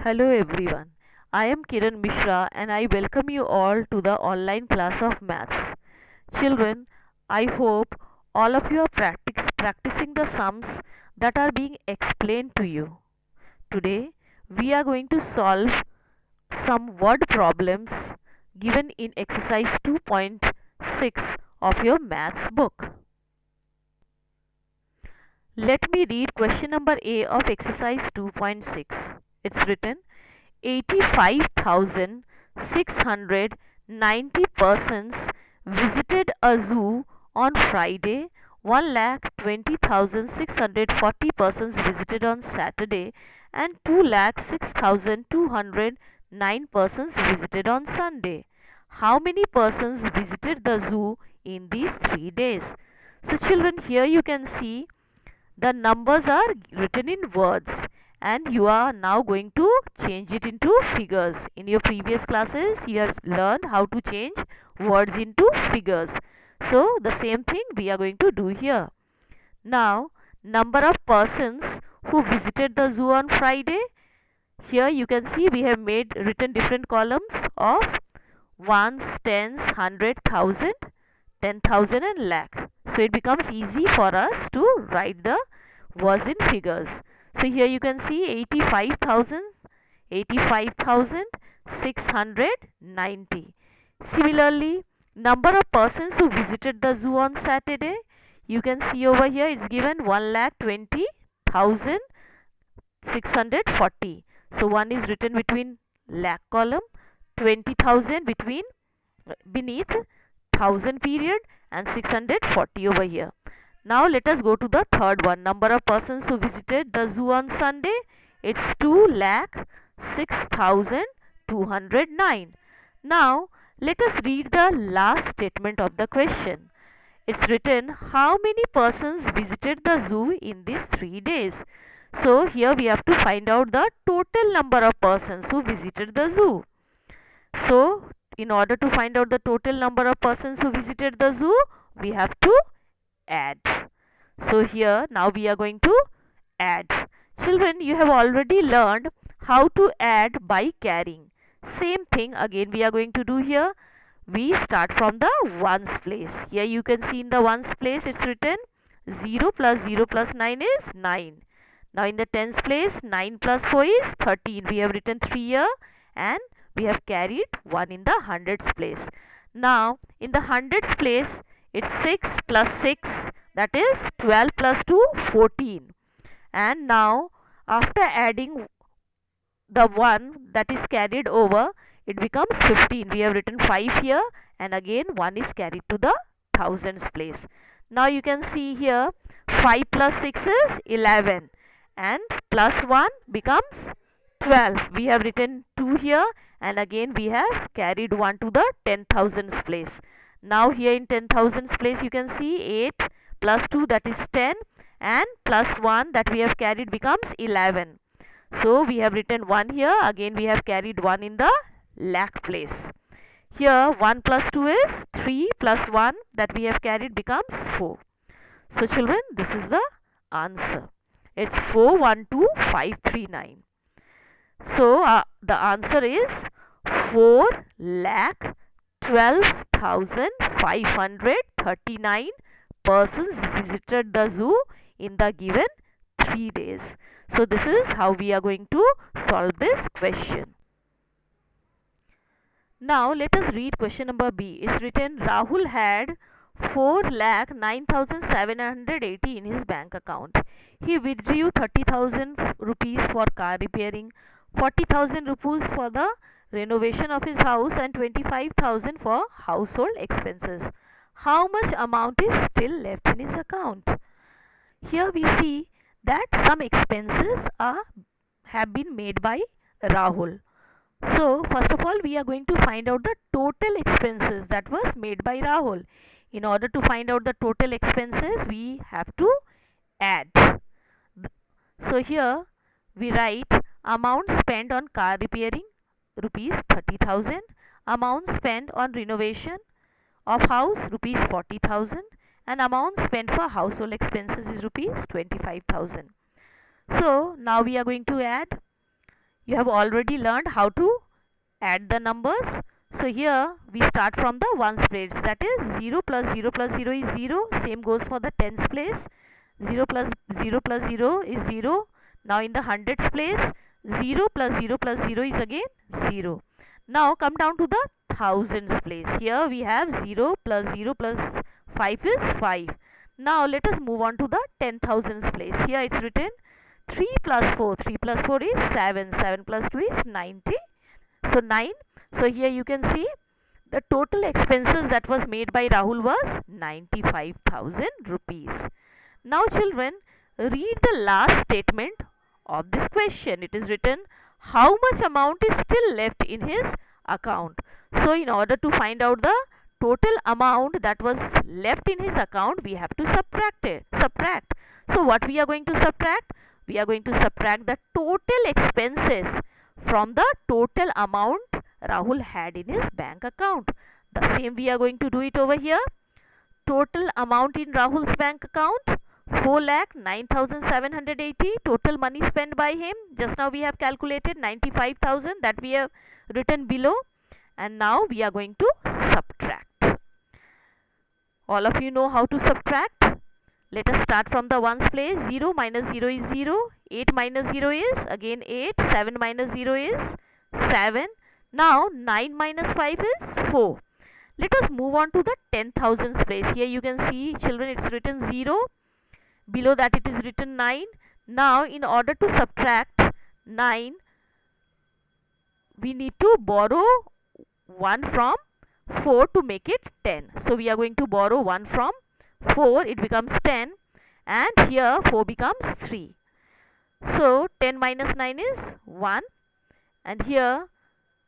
Hello everyone. I am Kiran Mishra and I welcome you all to the online class of maths. Children, I hope all of you are practicing the sums that are being explained to you. Today we are going to solve some word problems given in exercise 2.6 of your maths book. Let me read question number A of exercise 2.6. It's written 85,690 persons visited a zoo on Friday, 1,20,640 persons visited on Saturday, and 2,06,209 persons visited on Sunday. How many persons visited the zoo in these 3 days? So children, here you can see the numbers are written in words and you are now going to change it into figures. In your previous classes you have learned how to change words into figures. So the same thing we are going to do here. Now number of persons who visited the zoo on Friday. Here you can see we have written different columns of ones, tens, hundred, thousand, 10,000 and lakh. So it becomes easy for us to write the words in figures. So here you can see 85,690. Similarly, number of persons who visited the zoo on Saturday, you can see over here it's given 1,20,640. So 1 is written between lakh column, 20,000 beneath 1000 period and 640 over here. Now let us go to the third one. Number of persons who visited the zoo on Sunday, it's 2,06,209. Now let us read the last statement of the question. It's written how many persons visited the zoo in these 3 days. So here we have to find out the total number of persons who visited the zoo. So in order to find out the total number of persons who visited the zoo, we have to add. So here now we are going to add. Children, you have already learned how to add by carrying. Same thing again we are going to do here. We start from the ones place. Here you can see in the ones place it's written 0 plus 0 plus 9 is 9. Now in the tens place 9 plus 4 is 13. We have written 3 here and we have carried 1 in the hundreds place. Now in the hundreds place it's 6 plus 6, that is 12 plus 2 14. And now after adding the 1 that is carried over, it becomes 15. We have written 5 here and again 1 is carried to the thousands place. Now you can see here 5 plus 6 is 11 and plus 1 becomes 12. We have written 2 here and again we have carried 1 to the 10,000s place. Now here in 10,000s place you can see 8 plus 2 that is 10 and plus 1 that we have carried becomes 11. So we have written 1 here, again we have carried 1 in the lakh place. Here 1 plus 2 is 3 plus 1 that we have carried becomes 4. So children, this is the answer. It's 412539. So the answer is 4,12,539 persons visited the zoo in the given 3 days. So this is how we are going to solve this question. Now let us read question number B. It's written Rahul had 4,09,780 in his bank account. He withdrew 30,000 rupees for car repairing, 40,000 rupees for the renovation of his house and 25,000 for household expenses. How much amount is still left in his account? Here we see that some expenses have been made by Rahul. So first of all we are going to find out the total expenses that was made by Rahul. In order to find out the total expenses we have to add. So here we write amount spent on car repairing rupees 30,000, amount spent on renovation of house rupees 40,000 and amount spent for household expenses is rupees 25,000. So now we are going to add. You have already learned how to add the numbers. So here we start from the ones place, that is 0 plus 0 plus 0 is 0. Same goes for the tens place. 0 plus 0 plus 0 is 0. Now in the hundreds place, 0 plus 0 plus 0 is again 0. Now come down to the thousands place. Here we have 0 plus 0 plus 5 is 5. Now let us move on to the 10,000s place. Here it's written 3 plus 4. 3 plus 4 is 7. 7 plus 2 is 90. So 9. So here you can see the total expenses that was made by Rahul was 95,000 rupees. Now children, read the last statement of this question. It is written, how much amount is still left in his account? So in order to find out the total amount that was left in his account, we have to subtract. So what we are going to subtract? We are going to subtract the total expenses from the total amount Rahul had in his bank account. The same we are going to do it over here. Total amount in Rahul's bank account, 4,09,780. Total money spent by him, just now we have calculated 95,000, that we have written below. And now we are going to subtract. All of you know how to subtract. Let us start from the ones place. 0 minus 0 is 0. 8 minus 0 is again 8. 7 minus 0 is 7. Now 9 minus 5 is 4. Let us move on to the 10,000s place. Here you can see children, it's written 0. Below that it is written 9. Now in order to subtract 9, we need to borrow 1 from 4 to make it 10. So we are going to borrow 1 from 4, it becomes 10, and here 4 becomes 3. So 10 minus 9 is 1, and here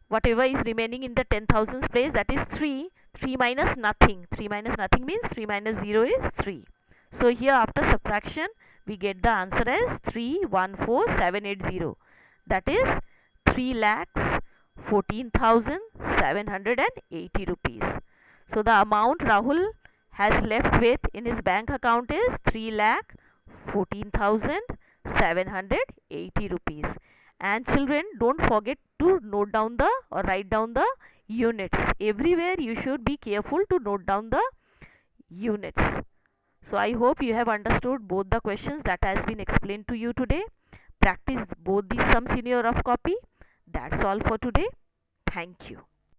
whatever is remaining in the 10,000s place, that is 3. 3 minus nothing. 3 minus nothing means 3 minus 0 is 3. So here after subtraction we get the answer as 314,780. That is 3,14,780 rupees. So the amount Rahul has left with in his bank account is 3,14,780 rupees. And children, don't forget to note down the or write down the units. Everywhere you should be careful to note down the units. So I hope you have understood both the questions that has been explained to you today. Practice both these sums in your rough copy. That's all for today. Thank you.